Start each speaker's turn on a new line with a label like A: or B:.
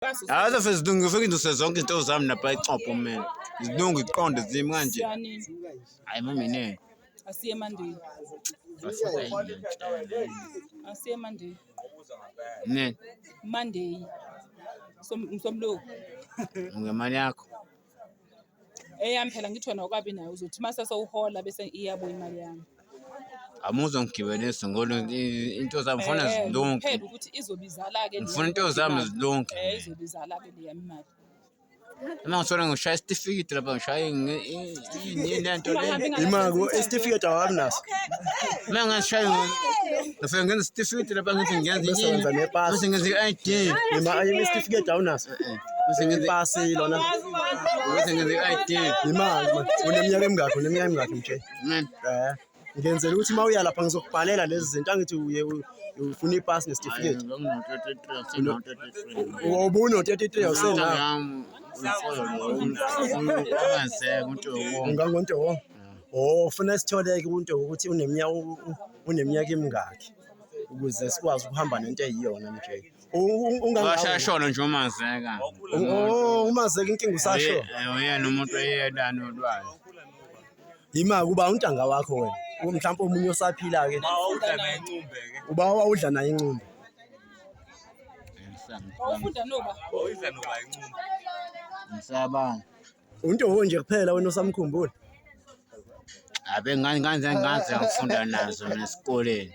A: Hayi sezilunga ufike into zonke into zami napha ecopho mina. Izilunga iqonde zimi kanje. Hayi mami ne.
B: Asiye Monday. Asiye Monday.
A: Ne.
B: Monday. Somlo.
A: Ngemali yakho.
B: Eyami phela ngithiwa nawukabi nayo uzothi mase sewuhola bese iyabuya imali yami.
A: Amuzongigibelisa ngoba into zami ngifuna zilunge.
B: Phela ukuthi izobizala ke.
A: Ngifuna into zami zilunge.
B: Izobizala ke le yami imali.
A: Uma ngithola ngishaya isitifiketi lapha ngishaya lento le.
C: Imako isitifiketi awanaso.
A: Uma ngishaya ngifike ngenza isitifiketi lapha ngithi ngiyenza yini? Bese ngenza i-ID.
C: Isitifiketi awunaso.
A: Bese ngenza
C: ipasi lona.
A: Bese ngenza i-ID.
C: Imali uneminyaka emingakho mthe. Ngenzela ukuthi mawuya lapha ngizokubhalela lezi zinto angithi uye ufuna ipasi nesitifiketi. Ubuno 33 awusena. Ungangonto. Ufuna isitholeke umuntu ukuthi uneminyaka emingaki ukuze sikwazi ukuhamba nento eyiyona nje.
A: Ungashashona nje umazeka.
C: Umazeka inkinga usasho.
A: Uyena umuntu oyedwa nolwayo.
C: Yima kuba untanga wakho wena. Mhlawumbe omunye osaphila ke. Uba udla naye incumbi.
B: Awufunda noba?
D: Uyidla noba incumbi.
A: Ngisabanga.
C: Unto nje kuphela wena osamkhumbula.
A: Abe ngaze ngifunda nazo esikoleni.